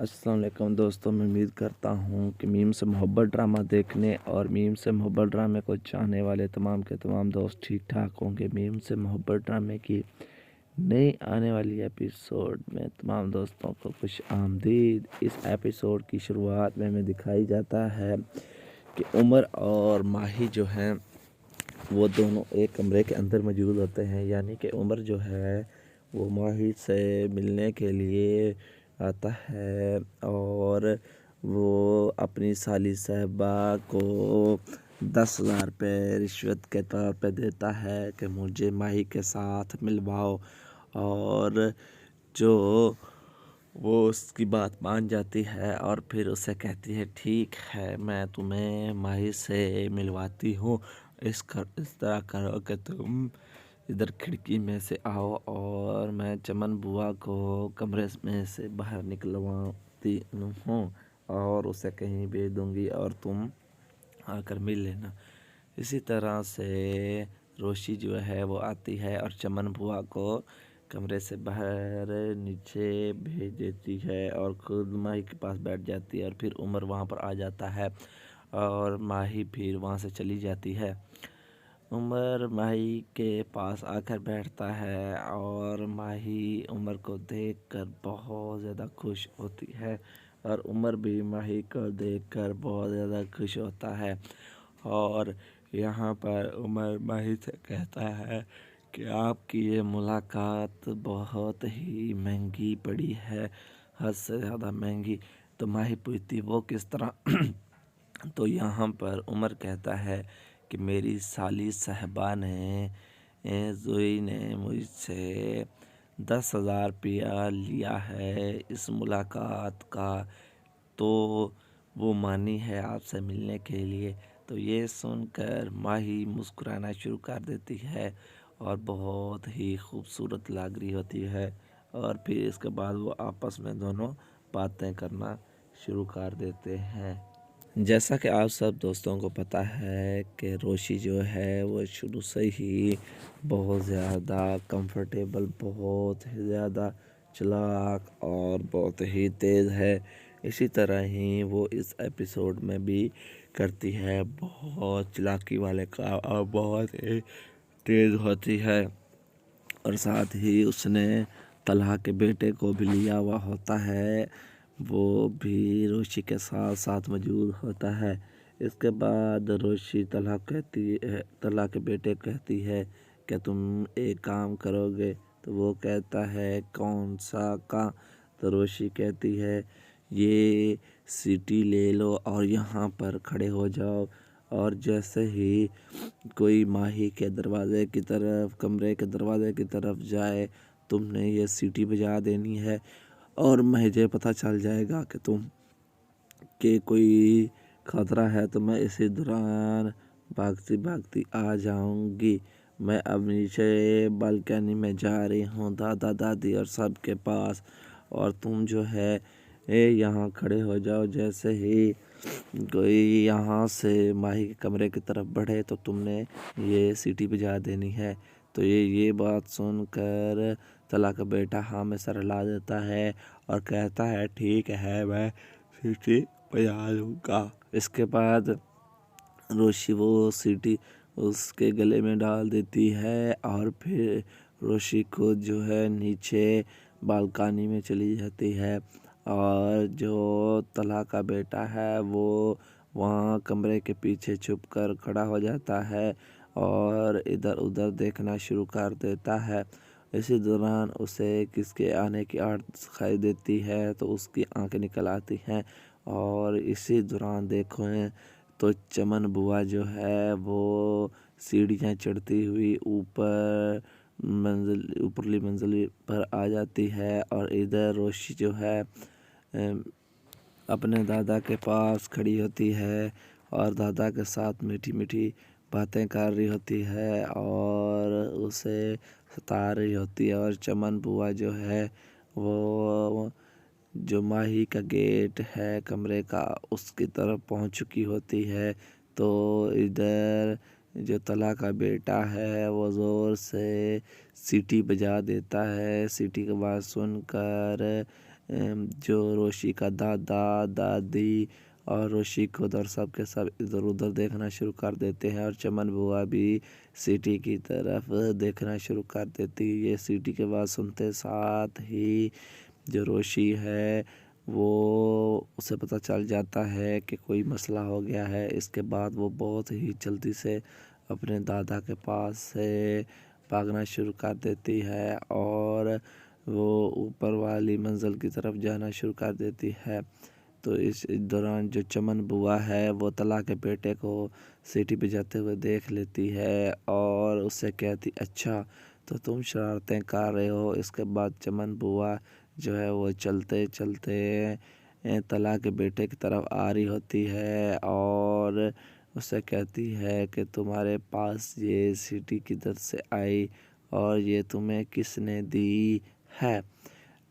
السلام علیکم دوستوں، میں امید کرتا ہوں کہ میم سے محبت ڈرامہ دیکھنے اور میم سے محبت ڈرامے کو چاہنے والے تمام کے تمام دوست ٹھیک ٹھاک ہوں گے۔ میم سے محبت ڈرامے کی نئی آنے والی ایپیسوڈ میں تمام دوستوں کو خوش آمدید۔ اس ایپیسوڈ کی شروعات میں دکھائی جاتا ہے کہ عمر اور ماہی جو ہیں وہ دونوں ایک کمرے کے اندر موجود ہوتے ہیں، یعنی کہ عمر جو ہے وہ ماہی سے ملنے کے لیے آتا ہے اور وہ اپنی سالی صاحبہ کو 10,000 روپے رشوت کے طور پہ دیتا ہے کہ مجھے ماہی کے ساتھ ملواؤ، اور جو وہ اس کی بات مان جاتی ہے اور پھر اسے کہتی ہے ٹھیک ہے میں تمہیں ماہی سے ملواتی ہوں، اس طرح کرو کہ تم ادھر کھڑکی میں سے آؤ اور میں چمن بوا کو کمرے میں سے باہر نکلواتی ہوں اور اسے کہیں بھیج دوں گی اور تم آ کر مل لینا۔ اسی طرح سے روشی جو ہے وہ آتی ہے اور چمن بوا کو کمرے سے باہر نیچے بھیج دیتی ہے اور خود ماہی کے پاس بیٹھ جاتی ہے، اور پھر عمر وہاں پر آ جاتا ہے اور ماہی پھر وہاں سے چلی جاتی ہے۔ عمر ماہی کے پاس آ کر بیٹھتا ہے اور ماہی عمر کو دیکھ کر بہت زیادہ خوش ہوتی ہے اور عمر بھی ماہی کو دیکھ کر بہت زیادہ خوش ہوتا ہے، اور یہاں پر عمر ماہی سے کہتا ہے کہ آپ کی یہ ملاقات بہت ہی مہنگی پڑی ہے، حد سے زیادہ مہنگی۔ تو ماہی پوچھتی وہ کس طرح؟ تو یہاں پر عمر کہتا ہے کہ میری سالی صاحبہ نے زوئی نے مجھ سے 10,000 روپیہ لیا ہے اس ملاقات کا، تو وہ مانی ہے آپ سے ملنے کے لیے۔ تو یہ سن کر ماہی مسکرانا شروع کر دیتی ہے اور بہت ہی خوبصورت لگ رہی ہوتی ہے، اور پھر اس کے بعد وہ آپس میں دونوں باتیں کرنا شروع کر دیتے ہیں۔ جیسا کہ آپ سب دوستوں کو پتہ ہے کہ روشی جو ہے وہ شروع سے ہی بہت زیادہ کمفرٹیبل، بہت ہی زیادہ چلاک اور بہت ہی تیز ہے۔ اسی طرح ہی وہ اس ایپیسوڈ میں بھی کرتی ہے، بہت چلاکی والے کام اور بہت ہی تیز ہوتی ہے، اور ساتھ ہی اس نے طلحہ کے بیٹے کو بھی لیا ہوا ہوتا ہے، وہ بھی روشی کے ساتھ ساتھ موجود ہوتا ہے۔ اس کے بعد روشی طلحہ کے بیٹے کہتی ہے کہ تم ایک کام کرو گے؟ تو وہ کہتا ہے کون سا کام؟ تو روشی کہتی ہے یہ سیٹی لے لو اور یہاں پر کھڑے ہو جاؤ، اور جیسے ہی کوئی ماہی کے دروازے کی طرف، کمرے کے دروازے کی طرف جائے، تم نے یہ سیٹی بجا دینی ہے، اور مجھے پتہ چل جائے گا کہ کوئی خطرہ ہے تو میں اسی دوران بھاگتی بھاگتی آ جاؤں گی۔ میں اب نیچے بالکنی میں جا رہی ہوں دادا دادی اور سب کے پاس، اور تم جو ہے یہاں کھڑے ہو جاؤ، جیسے ہی کوئی یہاں سے ماہی کے کمرے کی طرف بڑھے تو تم نے یہ سیٹی بجا دینی ہے۔ تو یہ بات سن کر طلحہ کا بیٹا ہاں میں سر ہلا دیتا ہے اور کہتا ہے ٹھیک ہے میں سیٹی بجا دوں گا۔ اس کے بعد روشی وہ سیٹی اس کے گلے میں ڈال دیتی ہے اور پھر روشی کو جو ہے نیچے بالکنی میں چلی جاتی ہے، اور جو طلحہ کا بیٹا ہے وہ وہاں کمرے کے پیچھے چھپ کر کھڑا ہو جاتا ہے اور ادھر ادھر دیکھنا شروع کر دیتا ہے۔ اسی دوران اسے کس کے آنے کی آڑ دکھائی دیتی ہے تو اس کی آنکھیں نکل آتی ہیں، اور اسی دوران دیکھیں تو چمن بوا جو ہے وہ سیڑھیاں چڑھتی ہوئی اوپرلی منزل پر آ جاتی ہے، اور ادھر روشی جو ہے اپنے دادا کے پاس کھڑی ہوتی ہے اور دادا کے ساتھ میٹھی میٹھی باتیں کر رہی ہوتی ہے اور اسے ستا رہی ہوتی ہے، اور چمن بوا جو ہے وہ جو ماہی کا گیٹ ہے کمرے کا اس کی طرف پہنچ چکی ہوتی ہے۔ تو ادھر جو طلحہ کا بیٹا ہے وہ زور سے سیٹی بجا دیتا ہے۔ سیٹی کی آواز سن کر جو روشی کا دادا دادی اور روشی خود اور سب کے سب ادھر ادھر دیکھنا شروع کر دیتے ہیں، اور چمن بوا بھی سیٹی کی طرف دیکھنا شروع کر دیتی۔ یہ سیٹی کے بعد سنتے ساتھ ہی جو روشی ہے وہ اسے پتہ چل جاتا ہے کہ کوئی مسئلہ ہو گیا ہے۔ اس کے بعد وہ بہت ہی جلدی سے اپنے دادا کے پاس سے بھاگنا شروع کر دیتی ہے اور وہ اوپر والی منزل کی طرف جانا شروع کر دیتی ہے۔ تو اس دوران جو چمن بوا ہے وہ طلحہ کے بیٹے کو سیٹی بجاتے ہوئے دیکھ لیتی ہے اور اس سے کہتی اچھا تو تم شرارتیں کر رہے ہو۔ اس کے بعد چمن بوا جو ہے وہ چلتے چلتے طلحہ کے بیٹے کی طرف آ رہی ہوتی ہے اور اس سے کہتی ہے کہ تمہارے پاس یہ سیٹی کدھر سے آئی اور یہ تمہیں کس نے دی ہے۔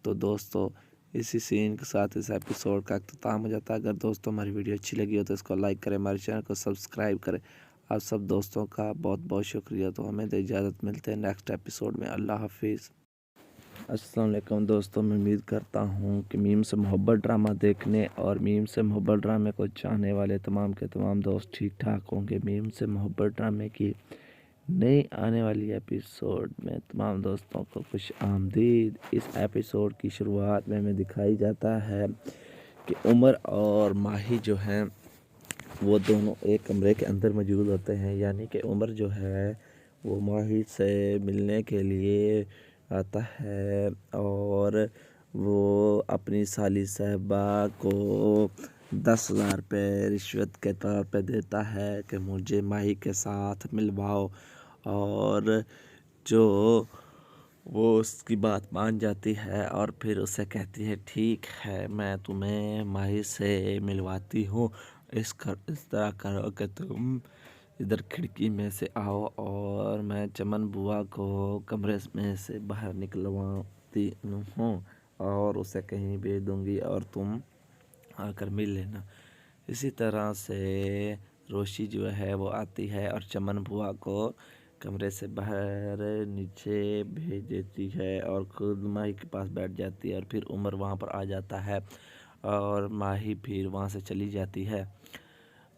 تو دوستو اسی سین کے ساتھ اس ایپیسوڈ کا اختتام ہو جاتا ہے۔ اگر دوستوں ہماری ویڈیو اچھی لگی ہو تو اس کو لائک کریں، ہمارے چینل کو سبسکرائب کریں۔ آپ سب دوستوں کا بہت بہت شکریہ۔ تو ہمیں اجازت ملتے ہیں نیکسٹ ایپیسوڈ میں۔ اللہ حافظ۔ السلام علیکم دوستوں، میں امید کرتا ہوں کہ میم سے محبت ڈرامہ دیکھنے اور میم سے محبت ڈرامے کو چاہنے والے تمام کے تمام دوست ٹھیک ٹھاک ہوں گے۔ میم سے محبت ڈرامے کی نئی آنے والی ایپیسوڈ میں تمام دوستوں کو خوش آمدید۔ اس ایپیسوڈ کی شروعات میں ہمیں دکھائی جاتا ہے کہ عمر اور ماہی جو ہیں وہ دونوں ایک کمرے کے اندر موجود ہوتے ہیں، یعنی کہ عمر جو ہے وہ ماہی سے ملنے کے لیے آتا ہے اور وہ اپنی سالی صاحبہ کو 10,000 روپے رشوت کے طور پہ دیتا ہے کہ مجھے ماہی کے ساتھ ملواؤ، اور جو وہ اس کی بات مان جاتی ہے اور پھر اسے کہتی ہے ٹھیک ہے میں تمہیں ماہی سے ملواتی ہوں، اس طرح کرو کہ تم ادھر کھڑکی میں سے آؤ اور میں چمن بوا کو کمرے میں سے باہر نکلواتی ہوں اور اسے کہیں بھیج دوں گی اور تم آ کر مل لینا۔ اسی طرح سے روشی جو ہے وہ آتی ہے اور چمن بوا کو کمرے سے باہر نیچے بھیج دیتی ہے اور خود ماہی کے پاس بیٹھ جاتی ہے، اور پھر عمر وہاں پر آ جاتا ہے اور ماہی پھر وہاں سے چلی جاتی ہے۔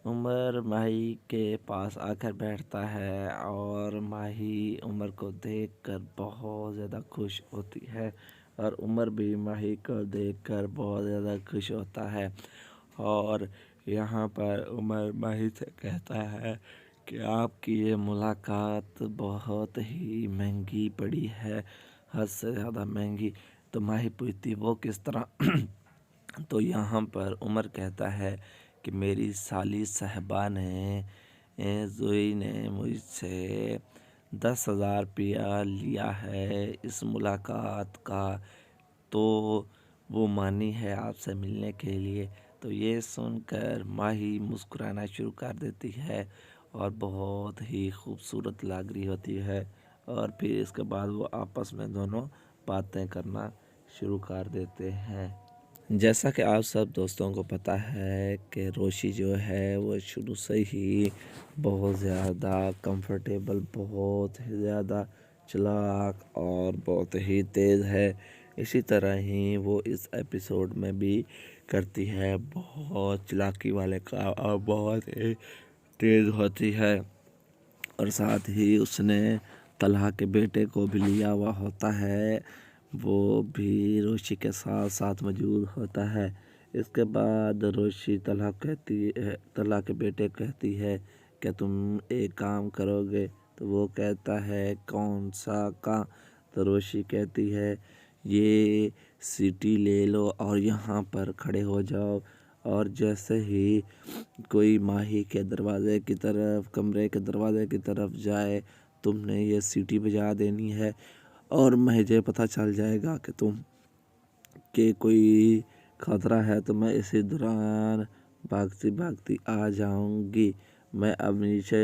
عمر ماہی کے پاس آ کر بیٹھتا ہے اور ماہی عمر کو دیکھ کر بہت زیادہ خوش ہوتی ہے اور عمر بھی ماہی کو دیکھ کر بہت زیادہ خوش ہوتا ہے، اور یہاں پر عمر ماہی سے کہتا ہے کہ آپ کی یہ ملاقات بہت ہی مہنگی پڑی ہے، حد سے زیادہ مہنگی۔ تو ماہی پوچھتی وہ کس طرح؟ تو یہاں پر عمر کہتا ہے کہ میری سالی صاحبہ نے زوئی نے مجھ سے 10,000 روپیہ لیا ہے اس ملاقات کا، تو وہ مانی ہے آپ سے ملنے کے لیے۔ تو یہ سن کر ماہی مسکرانا شروع کر دیتی ہے اور بہت ہی خوبصورت لگ رہی ہوتی ہے، اور پھر اس کے بعد وہ آپس میں دونوں باتیں کرنا شروع کر دیتے ہیں۔ جیسا کہ آپ سب دوستوں کو پتہ ہے کہ روشی جو ہے وہ شروع سے ہی بہت زیادہ کمفرٹیبل، بہت ہی زیادہ چلاک اور بہت ہی تیز ہے۔ اسی طرح ہی وہ اس ایپیسوڈ میں بھی کرتی ہے، بہت چلاکی والے کام اور بہت ہی تیز ہوتی ہے، اور ساتھ ہی اس نے طلحہ کے بیٹے کو بھی لیا ہوا ہوتا ہے، وہ بھی روشی کے ساتھ ساتھ موجود ہوتا ہے۔ اس کے بعد روشی طلحہ کے بیٹے کہتی ہے کہ تم ایک کام کرو گے؟ تو وہ کہتا ہے کون سا کام؟ تو روشی کہتی ہے یہ سیٹی لے لو اور یہاں پر کھڑے ہو جاؤ، اور جیسے ہی کوئی ماہی کے دروازے کی طرف، کمرے کے دروازے کی طرف جائے، تم نے یہ سیٹی بجا دینی ہے اور مجھے پتہ چل جائے گا کہ کوئی خطرہ ہے تو میں اسی دوران بھاگتی بھاگتی آ جاؤں گی۔ میں اب نیچے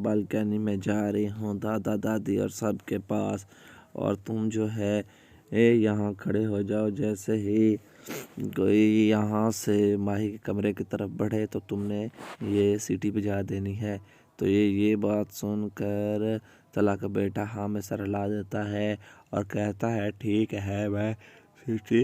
بالکنی میں جا رہی ہوں دادا دادی اور سب کے پاس، اور تم جو ہے یہاں کھڑے ہو جاؤ، جیسے ہی کوئی یہاں سے ماہی کے کمرے کی طرف بڑھے تو تم نے یہ سیٹی بجا دینی ہے۔ تو یہ بات سن کر طلحہ کا بیٹا ہاں میں سر ہلا دیتا ہے اور کہتا ہے ٹھیک ہے میں سیٹی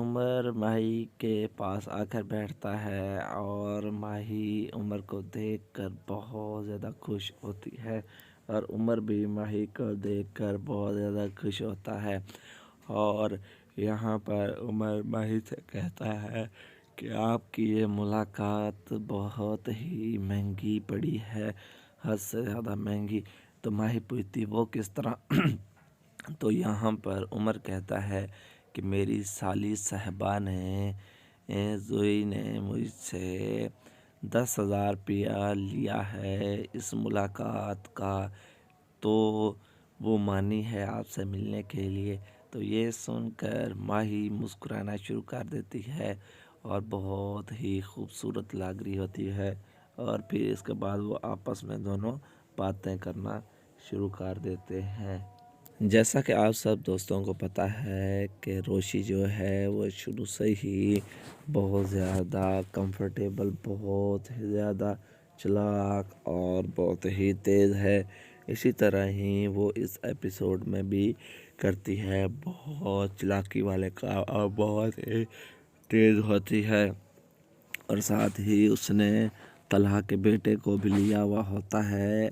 عمر ماہی کے پاس آ کر بیٹھتا ہے اور ماہی عمر کو دیکھ کر بہت زیادہ خوش ہوتی ہے اور عمر بھی ماہی کو دیکھ کر بہت زیادہ خوش ہوتا ہے۔ اور یہاں پر عمر ماہی سے کہتا ہے کہ آپ کی یہ ملاقات بہت ہی مہنگی پڑی ہے، حد سے زیادہ مہنگی۔ تو ماہی پوچھتی وہ کس طرح؟ تو یہاں پر عمر کہتا ہے کہ میری سالی صاحبہ نے زوئی نے مجھ سے 10,000 روپیہ لیا ہے اس ملاقات کا، تو وہ مانی ہے آپ سے ملنے کے لیے۔ تو یہ سن کر ماہی مسکرانا شروع کر دیتی ہے اور بہت ہی خوبصورت لگ رہی ہوتی ہے، اور پھر اس کے بعد وہ آپس میں دونوں باتیں کرنا شروع کر دیتے ہیں۔ جیسا کہ آپ سب دوستوں کو پتہ ہے کہ روشی جو ہے وہ شروع سے ہی بہت زیادہ کمفرٹیبل، بہت ہی زیادہ چلاک اور بہت ہی تیز ہے۔ اسی طرح ہی وہ اس ایپیسوڈ میں بھی کرتی ہے، بہت چلاکی والے کام اور بہت ہی تیز ہوتی ہے، اور ساتھ ہی اس نے طلحہ کے بیٹے کو بھی لیا ہوا ہوتا ہے،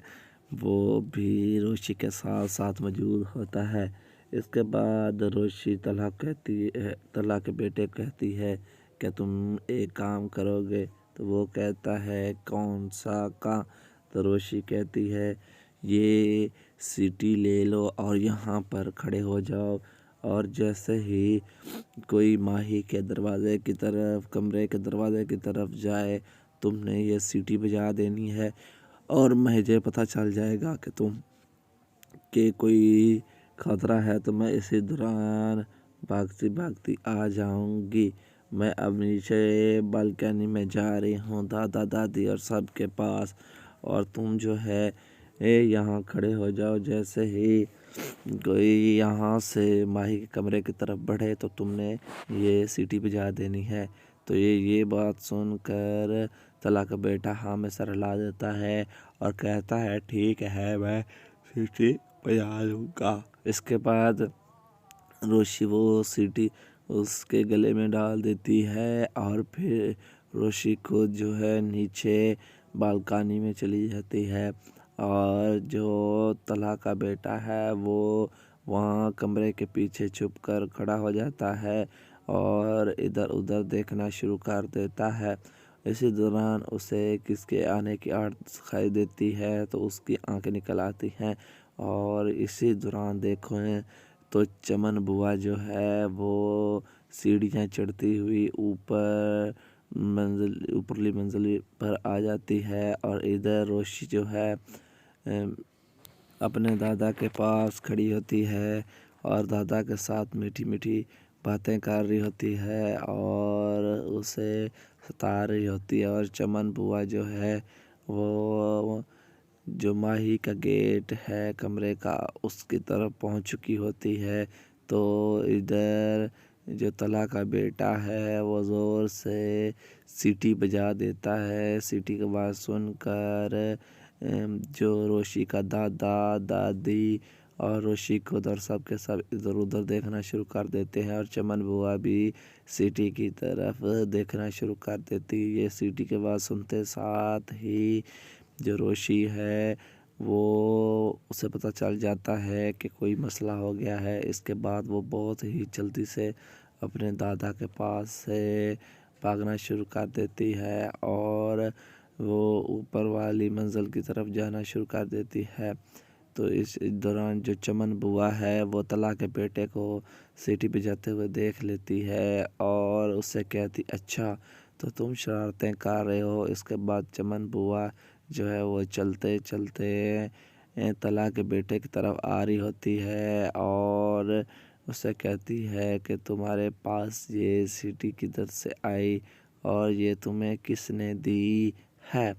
وہ بھی روشی کے ساتھ ساتھ موجود ہوتا ہے۔ اس کے بعد روشی طلحہ کے بیٹے کہتی ہے کہ تم ایک کام کرو گے؟ تو وہ کہتا ہے کون سا کام؟ تو روشی کہتی ہے یہ سیٹی لے لو اور یہاں پر کھڑے ہو جاؤ، اور جیسے ہی کوئی ماہی کے دروازے کی طرف، کمرے کے دروازے کی طرف جائے، تم نے یہ سیٹی بجا دینی ہے، اور مجھے پتہ چل جائے گا کہ کوئی خطرہ ہے تو میں اسی دوران بھاگتی آ جاؤں گی۔ میں اب نیچے بالکنی میں جا رہی ہوں دادا دادی اور سب کے پاس، اور تم جو ہے یہاں کھڑے ہو جاؤ، جیسے ہی کوئی یہاں سے ماہی کے کمرے کی طرف بڑھے تو تم نے یہ سیٹی بجا دینی ہے۔ تو یہ بات سن کر طلحہ کا بیٹا ہاں میں سر ہلا دیتا ہے اور کہتا ہے ٹھیک ہے میں سیٹی بجا دوں گا۔ اس کے بعد روشی وہ سیٹی اس کے گلے میں ڈال دیتی ہے، اور پھر روشی کو جو ہے نیچے بالکنی میں چلی جاتی ہے، اور جو طلحہ کا بیٹا ہے وہ وہاں کمرے کے پیچھے چھپ کر کھڑا ہو جاتا ہے اور ادھر ادھر دیکھنا شروع کر دیتا ہے۔ اسی دوران اسے کس کے آنے کی آڑ دکھائی دیتی ہے تو اس کی آنکھیں نکل آتی ہیں، اور اسی دوران دیکھیں تو چمن بوا جو ہے وہ سیڑھیاں چڑھتی ہوئی اوپرلی منزل پر آ جاتی ہے، اور ادھر روشی جو ہے اپنے دادا کے پاس کھڑی ہوتی ہے اور دادا کے ساتھ میٹھی میٹھی باتیں کر رہی ہوتی ہے اور اسے ستا رہی ہوتی ہے، اور چمن بوا جو ہے وہ جو ماہی کا گیٹ ہے کمرے کا اس کی طرف پہنچ چکی ہوتی ہے۔ تو ادھر جو طلحہ کا بیٹا ہے وہ زور سے سیٹی بجا دیتا ہے۔ سیٹی کی آواز سن کر جو روشی کا دادا دادی اور روشی خود اور سب کے سب ادھر ادھر دیکھنا شروع کر دیتے ہیں، اور چمن بوا بھی سیٹی کی طرف دیکھنا شروع کر دیتی۔ یہ سیٹی کی آواز سنتے ساتھ ہی جو روشی ہے وہ اسے پتہ چل جاتا ہے کہ کوئی مسئلہ ہو گیا ہے۔ اس کے بعد وہ بہت ہی جلدی سے اپنے دادا کے پاس سے بھاگنا شروع کر دیتی ہے، اور وہ اوپر والی منزل کی طرف جانا شروع کر دیتی ہے۔ تو اس دوران جو چمن بوا ہے وہ طلحہ کے بیٹے کو سیٹی بجاتے ہوئے دیکھ لیتی ہے اور اس سے کہتی اچھا تو تم شرارتیں کر رہے ہو۔ اس کے بعد چمن بوا جو ہے وہ چلتے چلتے طلحہ کے بیٹے کی طرف آ رہی ہوتی ہے اور اس سے کہتی ہے کہ تمہارے پاس یہ سیٹی کدھر سے آئی اور یہ تمہیں کس نے دی ہے۔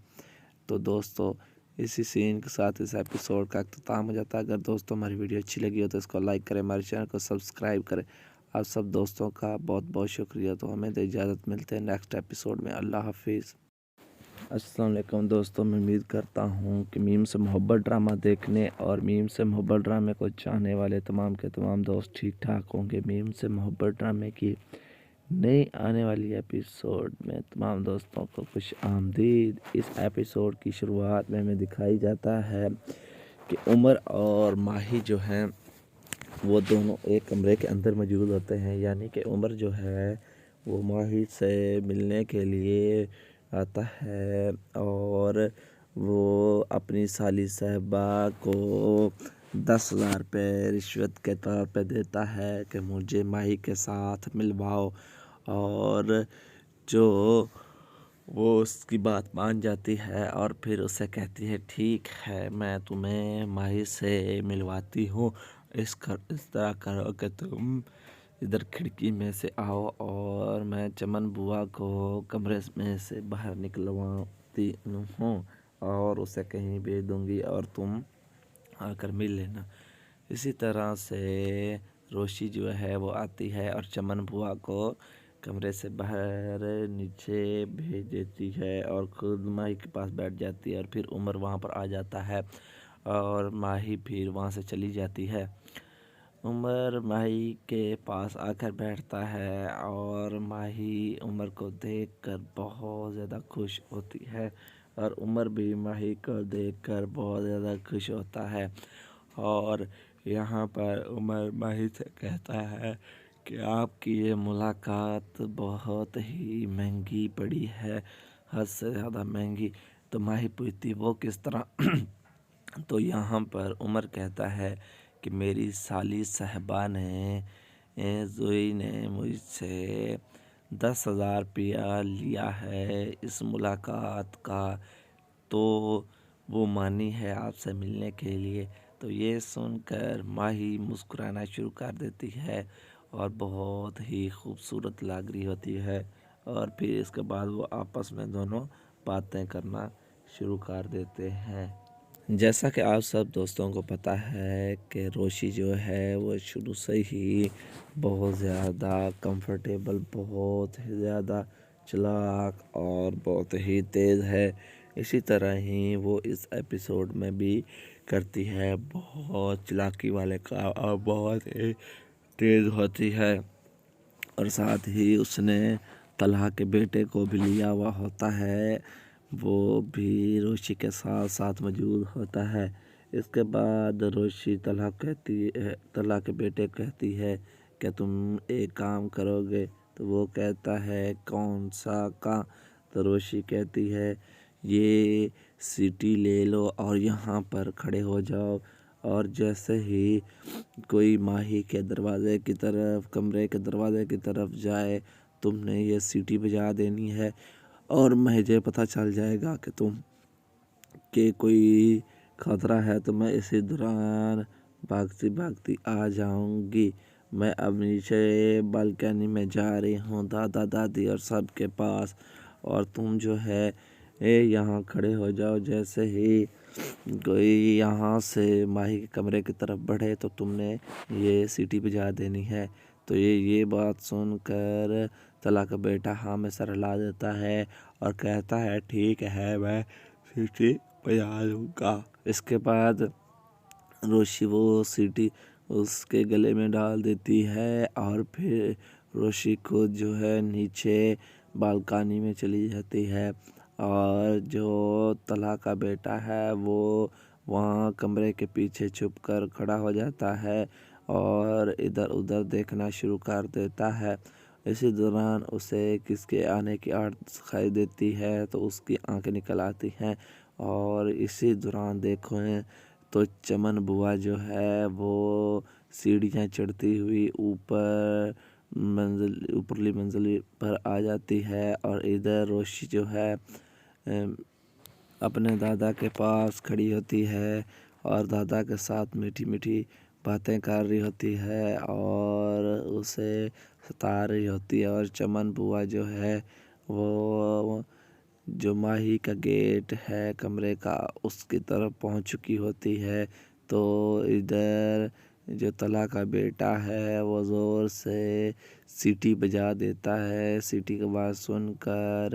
تو دوستو اسی سین کے ساتھ اس ایپیسوڈ کا اختتام ہو جاتا ہے۔ اگر دوستو ہماری ویڈیو اچھی لگی ہو تو اس کو لائک کریں، ہمارے چینل کو سبسکرائب کریں۔ آپ سب دوستوں کا بہت بہت شکریہ۔ تو ہمیں تو اجازت ملتے ہیں نیکسٹ ایپیسوڈ میں۔ اللہ حافظ۔ السلام علیکم دوستوں، میں امید کرتا ہوں کہ میم سے محبت ڈرامہ دیکھنے اور میم سے محبت ڈرامے کو چاہنے والے تمام کے تمام دوست ٹھیک ٹھاک ہوں گے۔ میم سے محبت ڈرامے کی نئی آنے والی ایپیسوڈ میں تمام دوستوں کو خوش آمدید۔ اس ایپیسوڈ کی شروعات میں دکھائی جاتا ہے کہ عمر اور ماہی جو ہیں وہ دونوں ایک کمرے کے اندر موجود ہوتے ہیں، یعنی کہ عمر جو ہے وہ ماہی سے ملنے کے لیے آتا ہے اور وہ اپنی سالی صاحبہ کو 10,000 روپے رشوت کے طور پہ دیتا ہے کہ مجھے ماہی کے ساتھ ملواؤ، اور جو وہ اس کی بات مان جاتی ہے اور پھر اسے کہتی ہے ٹھیک ہے میں تمہیں ماہی سے ملواتی ہوں، اس طرح کرو کہ تم ادھر کھڑکی میں سے آؤ اور میں چمن بوا کو کمرے میں سے باہر نکلواتی ہوں اور اسے کہیں بھیج دوں گی اور تم آ کر مل لینا۔ اسی طرح سے روشی جو ہے وہ آتی ہے اور چمن بوا کو کمرے سے باہر نیچے بھیج دیتی ہے اور خود ماہی کے پاس بیٹھ جاتی ہے، اور پھر عمر وہاں پر آ جاتا ہے اور ماہی پھر وہاں سے چلی جاتی ہے۔ عمر ماہی کے پاس آ کر بیٹھتا ہے اور ماہی عمر کو دیکھ کر بہت زیادہ خوش ہوتی ہے اور عمر بھی ماہی کو دیکھ کر بہت زیادہ خوش ہوتا ہے، اور یہاں پر عمر ماہی سے کہتا ہے کہ آپ کی یہ ملاقات بہت ہی مہنگی پڑی ہے، حد سے زیادہ مہنگی۔ تو ماہی پوچھتی وہ کس طرح؟ تو یہاں پر عمر کہتا ہے کہ میری سالی صاحبہ نے زوئی نے مجھ سے 10,000 روپیہ لیا ہے اس ملاقات کا، تو وہ مانی ہے آپ سے ملنے کے لیے۔ تو یہ سن کر ماہی مسکرانا شروع کر دیتی ہے اور بہت ہی خوبصورت لگ رہی ہوتی ہے، اور پھر اس کے بعد وہ آپس میں دونوں باتیں کرنا شروع کر دیتے ہیں۔ جیسا کہ آپ سب دوستوں کو پتہ ہے کہ روشی جو ہے وہ شروع سے ہی بہت زیادہ کمفرٹیبل، بہت ہی زیادہ چلاک اور بہت ہی تیز ہے۔ اسی طرح ہی وہ اس ایپیسوڈ میں بھی کرتی ہے، بہت چلاکی والے کام اور بہت ہی تیز ہوتی ہے، اور ساتھ ہی اس نے طلحہ کے بیٹے کو بھی لیا ہوا ہوتا ہے، وہ بھی روشی کے ساتھ ساتھ موجود ہوتا ہے۔ اس کے بعد روشی طلحہ کے بیٹے کہتی ہے کہ تم ایک کام کرو گے؟ تو وہ کہتا ہے کون سا کام؟ تو روشی کہتی ہے یہ سیٹی لے لو اور یہاں پر کھڑے ہو جاؤ، اور جیسے ہی کوئی ماہی کے دروازے کی طرف، کمرے کے دروازے کی طرف جائے، تم نے یہ سیٹی بجا دینی ہے، اور مجھے پتہ چل جائے گا کہ کہ کوئی خطرہ ہے تو میں اسی دوران بھاگتی آ جاؤں گی۔ میں اب نیچے بالکنی میں جا رہی ہوں دادا دادی اور سب کے پاس، اور تم جو ہے یہاں کھڑے ہو جاؤ، جیسے ہی کوئی یہاں سے ماہی کے کمرے کی طرف بڑھے تو تم نے یہ سیٹی بجا دینی ہے۔ تو یہ بات سن کر طلحہ کا بیٹا ہاں میں سر ہلا دیتا ہے اور کہتا ہے ٹھیک ہے میں سیٹی بجا دوں گا۔ اس کے بعد روشی وہ سیٹی اس کے گلے میں ڈال دیتی ہے اور پھر روشی کو جو ہے نیچے بالکنی میں چلی جاتی ہے، اور جو طلحہ کا بیٹا ہے وہ وہاں کمرے کے پیچھے چھپ کر کھڑا ہو جاتا ہے اور ادھر ادھر دیکھنا شروع کر دیتا ہے۔ اسی دوران اسے کس کے آنے کی آڑ دکھائی دیتی ہے تو اس کی آنکھیں نکل آتی ہیں، اور اسی دوران دیکھیں تو چمن بوا جو ہے وہ سیڑھیاں چڑھتی ہوئی اوپرلی منزل پر آ جاتی ہے، اور ادھر روشی جو ہے اپنے دادا کے پاس کھڑی ہوتی ہے اور دادا کے ساتھ میٹھی میٹھی باتیں کر رہی ہوتی ہے اور اسے ستا رہی ہوتی ہے، اور چمن بوا جو ہے وہ جو ماہی کا گیٹ ہے کمرے کا اس کی طرف پہنچ چکی ہوتی ہے۔ تو ادھر جو طلحہ کا بیٹا ہے وہ زور سے سیٹی بجا دیتا ہے۔ سیٹی کی آواز سن کر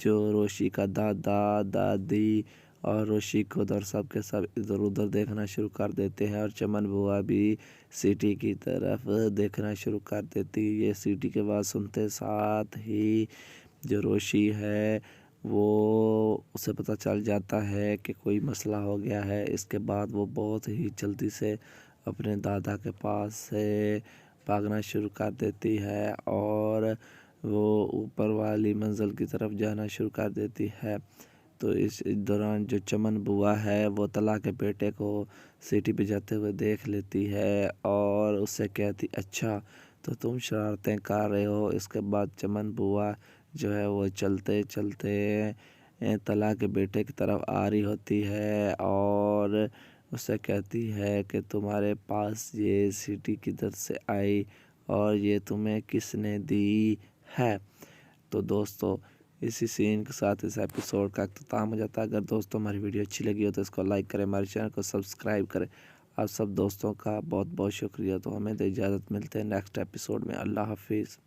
جو روشی کا دادا دادی اور روشی خود اور سب کے سب ادھر ادھر دیکھنا شروع کر دیتے ہیں اور چمن بوا بھی سیٹی کی طرف دیکھنا شروع کر دیتی ہے۔ یہ سیٹی کے بعد سنتے ساتھ ہی جو روشی ہے وہ اسے پتہ چل جاتا ہے کہ کوئی مسئلہ ہو گیا ہے۔ اس کے بعد وہ بہت ہی جلدی سے اپنے دادا کے پاس سے بھاگنا شروع کر دیتی ہے اور وہ اوپر والی منزل کی طرف جانا شروع کر دیتی ہے۔ تو اس دوران جو چمن بوا ہے وہ طلحہ کے بیٹے کو سیٹی پہ جاتے ہوئے دیکھ لیتی ہے اور اس سے کہتی اچھا تو تم شرارتیں کر رہے ہو۔ اس کے بعد چمن بوا جو ہے وہ چلتے چلتے طلحہ کے بیٹے کی طرف آ رہی ہوتی ہے اور اس سے کہتی ہے کہ تمہارے پاس یہ سیٹی کدھر سے آئی اور یہ تمہیں کس نے دی ہے۔ تو دوستو اسی سین کے ساتھ اس ایپیسوڈ کا اختتام ہو جاتا ہے۔ اگر دوستو ہماری ویڈیو اچھی لگی ہو تو اس کو لائک کریں، ہمارے چینل کو سبسکرائب کریں۔ آپ سب دوستوں کا بہت بہت شکریہ۔ تو ہمیں تو اجازت، ملتے ہیں نیکسٹ ایپیسوڈ میں۔ اللہ حافظ۔